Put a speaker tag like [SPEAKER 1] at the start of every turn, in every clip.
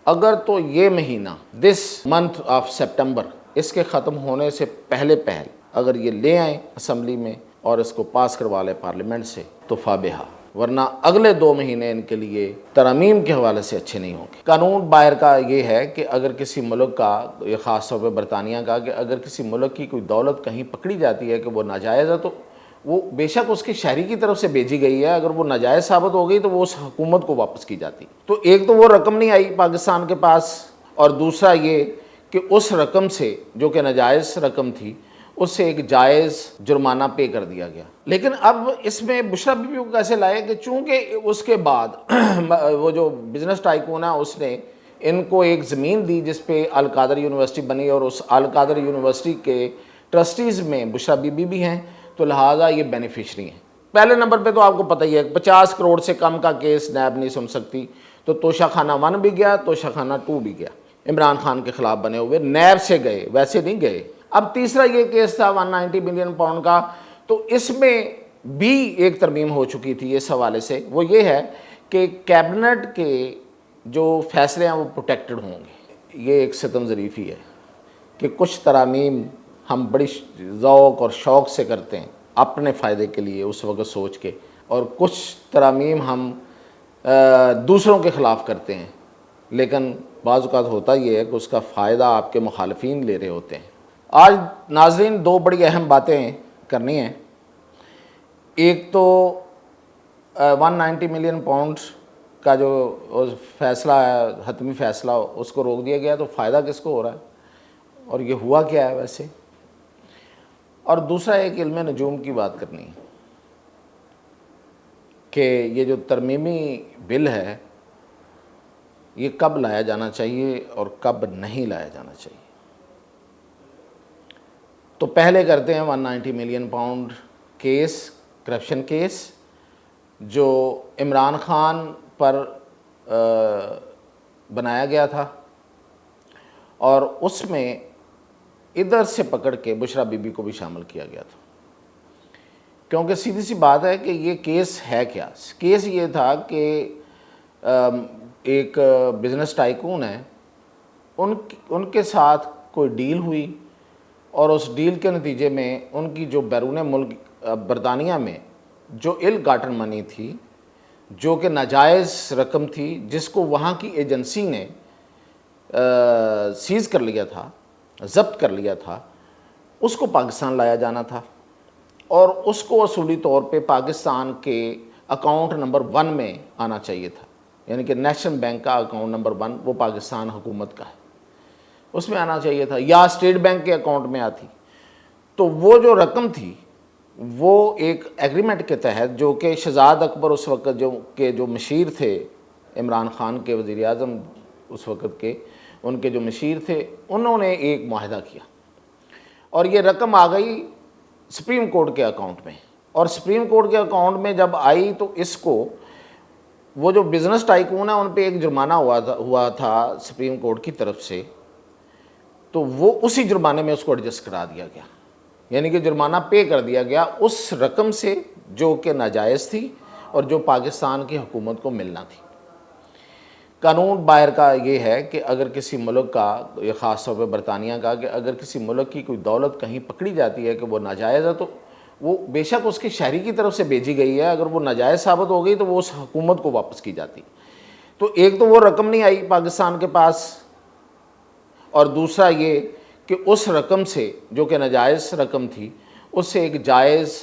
[SPEAKER 1] اگر تو یہ مہینہ دس منتھ آف سپٹمبر اس کے ختم ہونے سے پہلے اگر یہ لے آئیں اسمبلی میں اور اس کو پاس کروا لیں پارلیمنٹ سے تو فابہا، ورنہ اگلے 2 مہینے ان کے لیے ترامیم کے حوالے سے اچھے نہیں ہوں گے۔ قانون باہر کا یہ ہے کہ اگر کسی ملک کا، یہ خاص طور پہ برطانیہ کا، کہ اگر کسی ملک کی کوئی دولت کہیں پکڑی جاتی ہے کہ وہ ناجائز ہے تو وہ بے شک اس کے شہری کی طرف سے بھیجی گئی ہے، اگر وہ ناجائز ثابت ہو گئی تو وہ اس حکومت کو واپس کی جاتی۔ تو ایک تو وہ رقم نہیں آئی پاکستان کے پاس، اور دوسرا یہ کہ اس رقم سے جو کہ ناجائز رقم تھی اس سے ایک جائز جرمانہ پے کر دیا گیا۔ لیکن اب اس میں بشریٰ بی بی کو کیسے لائے کہ چونکہ اس کے بعد وہ جو بزنس ٹائکون ہے اس نے ان کو ایک زمین دی جس پہ القادر یونیورسٹی بنی، اور اس القادر یونیورسٹی کے ٹرسٹیز میں بشریٰ بی بی بھی ہیں، تو لہٰذا یہ بینیفیشری ہیں۔ پہلے نمبر پہ تو آپ کو پتہ ہی ہے 50 کروڑ سے کم کا کیس نیب نہیں سن سکتی، تو توشہ خانہ 1 بھی گیا، توشہ خانہ 2 بھی گیا، عمران خان کے خلاف بنے ہوئے، نیب سے گئے، ویسے نہیں گئے۔ اب تیسرا یہ کیس تھا 190 ملین پاؤنڈ کا، تو اس میں بھی ایک ترمیم ہو چکی تھی اس حوالے سے، وہ یہ ہے کہ کیبنٹ کے جو فیصلے ہیں وہ پروٹیکٹڈ ہوں گے۔ یہ ایک ستم ظریفی ہے کہ کچھ ترامیم ہم بڑی ذوق اور شوق سے کرتے ہیں اپنے فائدے کے لیے اس وقت سوچ کے، اور کچھ ترامیم ہم دوسروں کے خلاف کرتے ہیں، لیکن بعض اوقات ہوتا یہ ہے کہ اس کا فائدہ آپ کے مخالفین لے رہے ہوتے ہیں۔ آج ناظرین 2 بڑی اہم باتیں کرنی ہیں۔ ایک تو 190 ملین پاؤنڈ کا جو فیصلہ ہے، حتمی فیصلہ، اس کو روک دیا گیا، تو فائدہ کس کو ہو رہا ہے اور یہ ہوا کیا ہے ویسے، اور دوسرا ایک علم نجوم کی بات کرنی ہے کہ یہ جو ترمیمی بل ہے یہ کب لایا جانا چاہیے اور کب نہیں لایا جانا چاہیے۔ تو پہلے کرتے ہیں 190 million pound case, corruption case, جو عمران خان پر بنایا گیا تھا، اور اس میں ادھر سے پکڑ کے بشریٰ بی بی کو بھی شامل کیا گیا تھا، کیونکہ سیدھی سی بات ہے کہ یہ کیس ہے کیا۔ کیس یہ تھا کہ ایک بزنس ٹائکون ہے، ان کے ساتھ کوئی ڈیل ہوئی، اور اس ڈیل کے نتیجے میں ان کی جو بیرون ملک برطانیہ میں جو ال گاٹن منی تھی، جو کہ ناجائز رقم تھی، جس کو وہاں کی ایجنسی نے سیز کر لیا تھا، ضبط کر لیا تھا، اس کو پاکستان لایا جانا تھا، اور اس کو اصولی طور پہ پاکستان کے اکاؤنٹ نمبر 1 میں آنا چاہیے تھا، یعنی کہ نیشنل بینک کا اکاؤنٹ نمبر 1 وہ پاکستان حکومت کا ہے، اس میں آنا چاہیے تھا، یا اسٹیٹ بینک کے اکاؤنٹ میں آتی۔ تو وہ جو رقم تھی وہ ایک ایگریمنٹ کے تحت، جو کہ شہزاد اکبر اس وقت جو مشیر تھے عمران خان کے، وزیر اعظم اس وقت کے، ان کے جو مشیر تھے، انہوں نے ایک معاہدہ کیا، اور یہ رقم آ گئی سپریم کورٹ کے اکاؤنٹ میں، اور سپریم کورٹ کے اکاؤنٹ میں جب آئی تو اس کو وہ جو بزنس ٹائکون ہے ان پہ ایک جرمانہ ہوا تھا سپریم کورٹ کی طرف سے، تو وہ اسی جرمانے میں اس کو ایڈجسٹ کرا دیا گیا، یعنی کہ جرمانہ پے کر دیا گیا اس رقم سے جو کہ ناجائز تھی اور جو پاکستان کی حکومت کو ملنا تھی۔ قانون باہر کا یہ ہے کہ اگر کسی ملک کا، یہ خاص طور پہ برطانیہ کا، کہ اگر کسی ملک کی کوئی دولت کہیں پکڑی جاتی ہے کہ وہ ناجائز ہے تو وہ بے شک اس کے شہری کی طرف سے بھیجی گئی ہے، اگر وہ ناجائز ثابت ہو گئی تو وہ اس حکومت کو واپس کی جاتی۔ تو ایک تو وہ رقم نہیں آئی پاکستان کے پاس، اور دوسرا یہ کہ اس رقم سے جو کہ ناجائز رقم تھی اس سے ایک جائز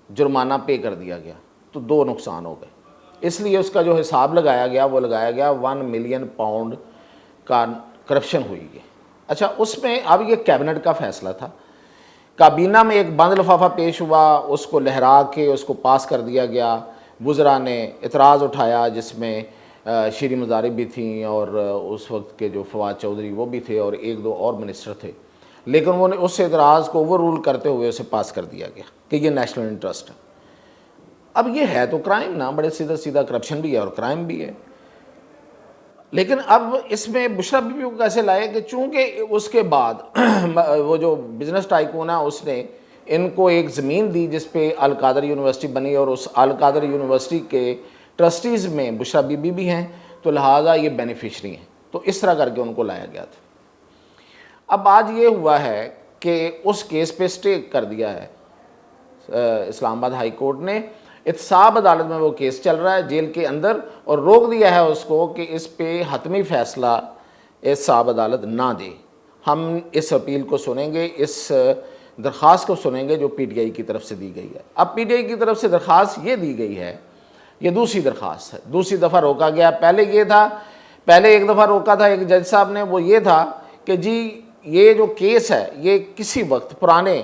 [SPEAKER 1] جرمانہ پے کر دیا گیا، تو 2 نقصان ہو گئے۔ اس لیے اس کا جو حساب لگایا گیا وہ لگایا گیا 1 ملین پاؤنڈ کا کرپشن ہوئی ہے۔ اچھا، اس میں اب یہ کیبنٹ کا فیصلہ تھا، کابینہ میں ایک بند لفافہ پیش ہوا، اس کو لہرا کے اس کو پاس کر دیا گیا، وزراء نے اعتراض اٹھایا جس میں شیریں مزاری بھی تھیں، اور اس وقت کے جو فواد چودھری وہ بھی تھے، اور 1-2 اور منسٹر تھے، لیکن انہوں نے اس اعتراض کو اوور رول کرتے ہوئے اسے پاس کر دیا گیا کہ یہ نیشنل انٹرسٹ ہے۔ اب یہ ہے تو کرائم نا، بڑے سیدھا کرپشن بھی ہے اور کرائم بھی ہے، لیکن اب اس میں بشریٰ بی بی کو کیسے لائے کہ چونکہ اس کے بعد وہ جو بزنس ٹائکون ہے اس نے ان کو ایک زمین دی جس پہ القادر یونیورسٹی بنی، اور اس القادر یونیورسٹی کے ٹرسٹیز میں بشریٰ بی بی بھی ہیں، تو لہٰذا یہ بینیفیشری ہیں۔ تو اس طرح کر کے ان کو لایا گیا تھا۔ اب آج یہ ہوا ہے کہ اس کیس پہ اسٹے کر دیا ہے اسلام آباد ہائی کورٹ نے، احتساب عدالت میں وہ کیس چل رہا ہے جیل کے اندر، اور روک دیا ہے اس کو کہ اس پہ حتمی فیصلہ احتساب عدالت نہ دے۔ ہم اس اپیل کو سنیں گے، اس درخواست کو سنیں گے جو پی ٹی آئی کی طرف سے دی گئی ہے۔ اب پی ٹی آئی کی طرف سے درخواست یہ دی گئی ہے، یہ دوسری درخواست ہے، دوسری دفعہ روکا گیا۔ پہلے یہ تھا، پہلے ایک دفعہ روکا تھا ایک جج صاحب نے، وہ یہ تھا کہ جی یہ جو کیس ہے یہ کسی وقت پرانے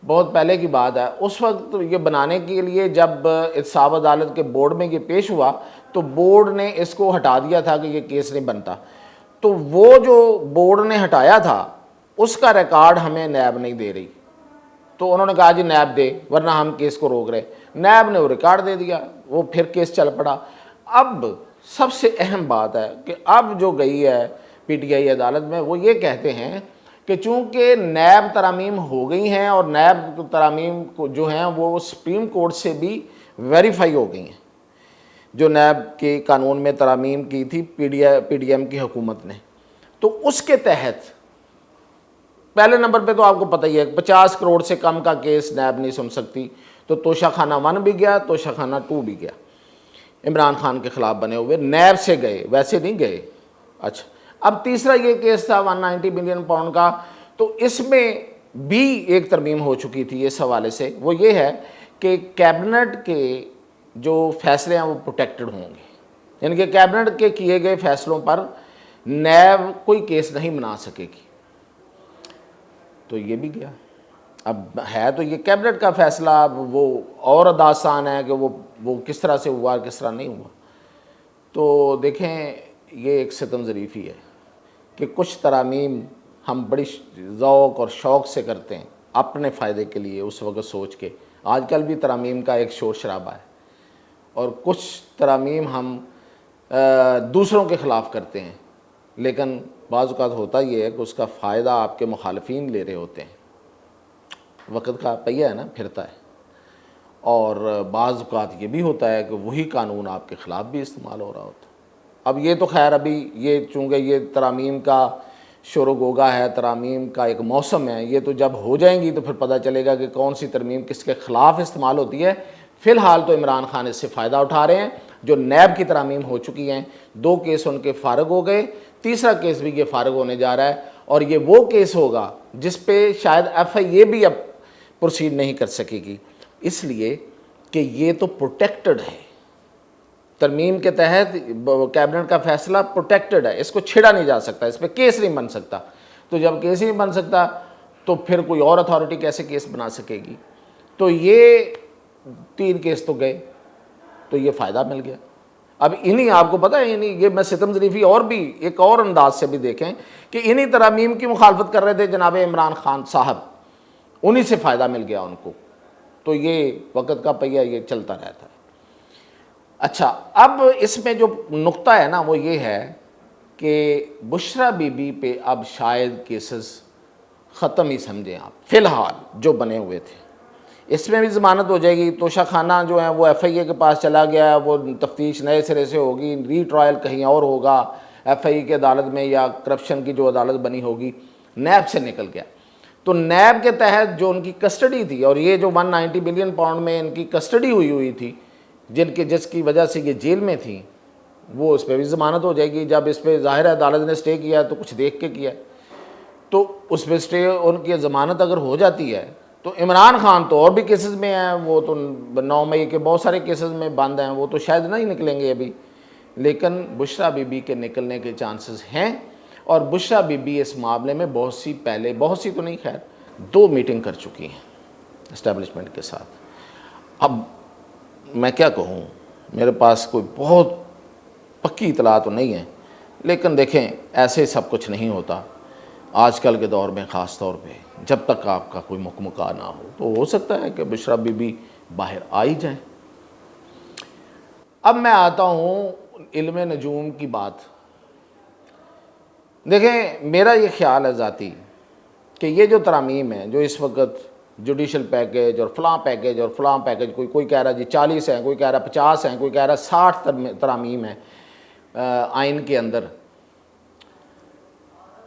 [SPEAKER 1] بہت پہلے کی بات ہے، اس وقت یہ بنانے کے لیے جب احتساب عدالت کے بورڈ میں یہ پیش ہوا تو بورڈ نے اس کو ہٹا دیا تھا کہ یہ کیس نہیں بنتا، تو وہ جو بورڈ نے ہٹایا تھا اس کا ریکارڈ ہمیں نیب نہیں دے رہی، تو انہوں نے کہا جی نیب دے ورنہ ہم کیس کو روک رہے، نیب نے وہ ریکارڈ دے دیا، وہ پھر کیس چل پڑا۔ اب سب سے اہم بات ہے کہ اب جو گئی ہے پی ٹی آئی عدالت میں، وہ یہ کہتے ہیں کہ چونکہ نیب ترامیم ہو گئی ہیں اور نیب ترامیم جو ہیں وہ سپریم کورٹ سے بھی ویریفائی ہو گئی ہیں، جو نیب کے قانون میں ترامیم کی تھی پی ڈی ایم کی حکومت نے، تو اس کے تحت پہلے نمبر پہ تو آپ کو پتہ ہی ہے 50 کروڑ سے کم کا کیس نیب نہیں سن سکتی، تو توشہ خانہ 1 بھی گیا، توشہ خانہ 2 بھی گیا، عمران خان کے خلاف بنے ہوئے نیب سے گئے، ویسے نہیں گئے۔ اچھا، اب تیسرا یہ کیس تھا 190 بلین پاؤنڈ کا، تو اس میں بھی ایک ترمیم ہو چکی تھی اس حوالے سے، وہ یہ ہے کہ کیبنٹ کے جو فیصلے ہیں وہ پروٹیکٹڈ ہوں گے، یعنی کہ کیبنٹ کے کیے گئے فیصلوں پر نیب کوئی کیس نہیں بنا سکے گی، تو یہ بھی گیا۔ اب ہے تو یہ کیبنٹ کا فیصلہ، اب وہ اور داستان ہے کہ وہ کس طرح سے ہوا کس طرح نہیں ہوا۔ تو دیکھیں یہ ایک ستم ظریفی ہے کہ کچھ ترامیم ہم بڑی ذوق اور شوق سے کرتے ہیں اپنے فائدے کے لیے، اس وقت سوچ کے، آج کل بھی ترامیم کا ایک شور شرابہ ہے، اور کچھ ترامیم ہم دوسروں کے خلاف کرتے ہیں، لیکن بعض اوقات ہوتا یہ ہے کہ اس کا فائدہ آپ کے مخالفین لے رہے ہوتے ہیں، وقت کا پہیہ ہے نا، پھرتا ہے، اور بعض اوقات یہ بھی ہوتا ہے کہ وہی قانون آپ کے خلاف بھی استعمال ہو رہا ہوتا ہے۔ اب یہ تو خیر ابھی یہ چونکہ یہ ترامیم کا شور و گوگا ہے، ترامیم کا ایک موسم ہے، یہ تو جب ہو جائیں گی تو پھر پتہ چلے گا کہ کون سی ترمیم کس کے خلاف استعمال ہوتی ہے۔ فی الحال تو عمران خان اس سے فائدہ اٹھا رہے ہیں، جو نیب کی ترامیم ہو چکی ہیں، 2 کیس ان کے فارغ ہو گئے، تیسرا کیس بھی یہ فارغ ہونے جا رہا ہے، اور یہ وہ کیس ہوگا جس پہ شاید ایف آئی اے بھی اب پروسیڈ نہیں کر سکے گی، اس لیے کہ یہ تو پروٹیکٹڈ ہے، ترمیم کے تحت کیبنٹ کا فیصلہ پروٹیکٹڈ ہے، اس کو چھیڑا نہیں جا سکتا، اس پہ کیس نہیں بن سکتا، تو جب کیس نہیں بن سکتا تو پھر کوئی اور اتھارٹی کیسے کیس بنا سکے گی؟ تو یہ 3 کیس تو گئے، تو یہ فائدہ مل گیا۔ اب انہی آپ کو پتہ ہے، یہ میں ستم ظریفی اور بھی ایک اور انداز سے بھی دیکھیں کہ انہی ترامیم کی مخالفت کر رہے تھے جناب عمران خان صاحب، انہی سے فائدہ مل گیا ان کو، تو یہ وقت کا پہیہ یہ چلتا رہتا ہے۔ اچھا، اب اس میں جو نقطہ ہے نا وہ یہ ہے کہ بشریٰ بی بی پہ اب شاید کیسز ختم ہی سمجھیں آپ، فی الحال جو بنے ہوئے تھے، اس میں بھی ضمانت ہو جائے گی، توشہ خانہ جو ہے وہ ایف آئی اے کے پاس چلا گیا ہے، وہ تفتیش نئے سرے سے ہوگی، ری ٹرائل کہیں اور ہوگا ایف آئی اے کی عدالت میں، یا کرپشن کی جو عدالت بنی ہوگی، نیب سے نکل گیا، تو نیب کے تحت جو ان کی کسٹڈی تھی، اور یہ جو 190 بلین پاؤنڈ میں ان کی کسٹڈی ہوئی تھی، جس کی وجہ سے یہ جیل میں تھیں، وہ اس پہ بھی ضمانت ہو جائے گی۔ جب اس پہ ظاہر ہے عدالت نے اسٹے کیا تو کچھ دیکھ کے کیا، تو اس پہ اسٹے ان کی ضمانت اگر ہو جاتی ہے تو عمران خان تو اور بھی کیسز میں ہیں، وہ تو 9 مئی کے بہت سارے کیسز میں بند ہیں، وہ تو شاید نہیں نکلیں گے ابھی، لیکن بشریٰ بی بی کے نکلنے کے چانسز ہیں، اور بشریٰ بی بی اس معاملے میں بہت سی تو نہیں، خیر 2 میٹنگ کر چکی ہیں اسٹیبلشمنٹ کے ساتھ۔ اب میں کیا کہوں، میرے پاس کوئی بہت پکی اطلاع تو نہیں ہے، لیکن دیکھیں ایسے سب کچھ نہیں ہوتا آج کل کے دور میں، خاص طور پہ جب تک آپ کا کوئی مکمکا نہ ہو، تو ہو سکتا ہے کہ بشریٰ بی بی باہر آ ہی جائیں۔ اب میں آتا ہوں علم نجوم کی بات۔ دیکھیں میرا یہ خیال ہے ذاتی کہ یہ جو ترامیم ہیں جو اس وقت جوڈیشل پیکیج اور فلاں پیکیج اور فلاں پیکیج، کوئی کہہ رہا جی 40 ہیں، کوئی کہہ رہا 50 ہیں، کوئی کہہ رہا 60 ترامیم ہیں آئین کے اندر،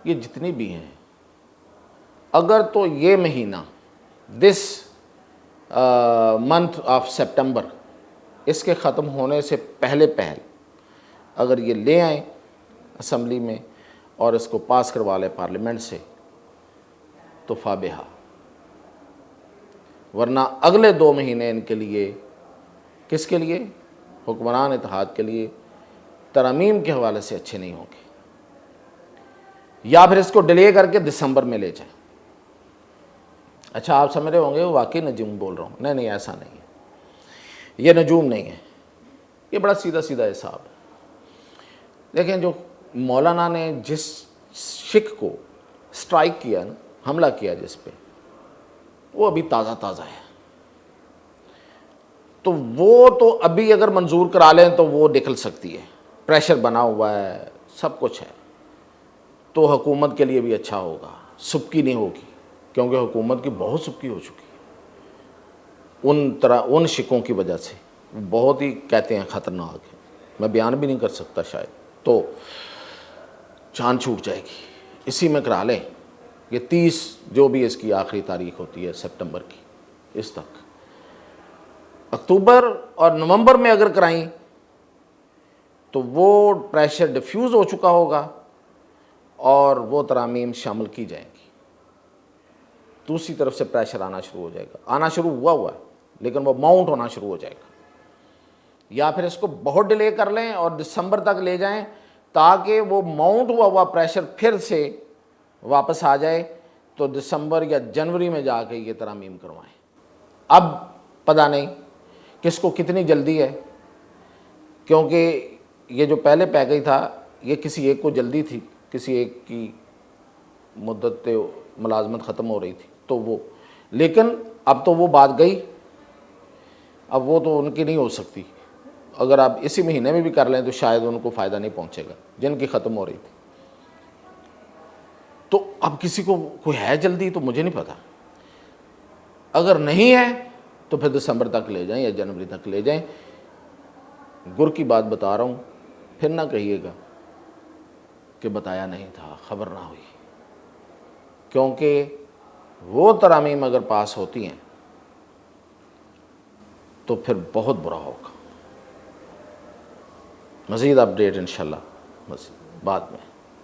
[SPEAKER 1] یہ جتنی بھی ہیں، اگر تو یہ مہینہ دس منتھ آف سپٹمبر اس کے ختم ہونے سے پہلے اگر یہ لے آئیں اسمبلی میں اور اس کو پاس کروا لیں پارلیمنٹ سے تو فابہا، ورنہ اگلے 2 مہینے ان کے لیے، کس کے لیے؟ حکمران اتحاد کے لیے ترامیم کے حوالے سے اچھے نہیں ہوں گے۔ یا پھر اس کو ڈیلے کر کے دسمبر میں لے جائیں۔ اچھا آپ سمجھ رہے ہوں گے وہ واقعی نجوم بول رہا ہوں، نہیں ایسا نہیں ہے، یہ نجوم نہیں ہے، یہ بڑا سیدھا سیدھا حساب ہے۔ دیکھیں جو مولانا نے جس شک کو سٹرائک کیا نا، حملہ کیا جس پہ، وہ ابھی تازہ تازہ ہے، تو وہ تو ابھی اگر منظور کرا لیں تو وہ نکل سکتی ہے، پریشر بنا ہوا ہے، سب کچھ ہے، تو حکومت کے لیے بھی اچھا ہوگا، سبکی نہیں ہوگی، کیونکہ حکومت کی بہت سبکی ہو چکی ہے ان شکوں کی وجہ سے، بہت ہی کہتے ہیں خطرناک ہے، میں بیان بھی نہیں کر سکتا شاید، تو جان چھوٹ جائے گی۔ اسی میں کرا لیں، یہ 30 جو بھی اس کی آخری تاریخ ہوتی ہے سپٹمبر کی، اس تک اکتوبر اور نومبر میں اگر کرائیں تو وہ پریشر ڈیفیوز ہو چکا ہوگا اور وہ ترامیم شامل کی جائیں گی، دوسری طرف سے پریشر آنا شروع ہو جائے گا، آنا شروع ہوا ہے لیکن وہ ماؤنٹ ہونا شروع ہو جائے گا۔ یا پھر اس کو بہت ڈیلے کر لیں اور دسمبر تک لے جائیں تاکہ وہ ماؤنٹ ہوا پریشر پھر سے واپس آ جائے، تو دسمبر یا جنوری میں جا کے یہ ترامیم کروائیں۔ اب پتہ نہیں کس کو کتنی جلدی ہے، کیونکہ یہ جو پہلے پیکج تھا یہ کسی ایک کو جلدی تھی، کسی ایک کی مدت ملازمت ختم ہو رہی تھی تو وہ، لیکن اب تو وہ بات گئی، اب وہ تو ان کی نہیں ہو سکتی، اگر آپ اسی مہینے میں بھی کر لیں تو شاید ان کو فائدہ نہیں پہنچے گا جن کی ختم ہو رہی تھی۔ تو اب کسی کو کوئی ہے جلدی تو مجھے نہیں پتا، اگر نہیں ہے تو پھر دسمبر تک لے جائیں یا جنوری تک لے جائیں۔ گر کی بات بتا رہا ہوں، پھر نہ کہیے گا کہ بتایا نہیں تھا، خبر نہ ہوئی، کیونکہ وہ ترامیم اگر پاس ہوتی ہیں تو پھر بہت برا ہوگا۔ مزید اپڈیٹ انشاءاللہ بعد میں۔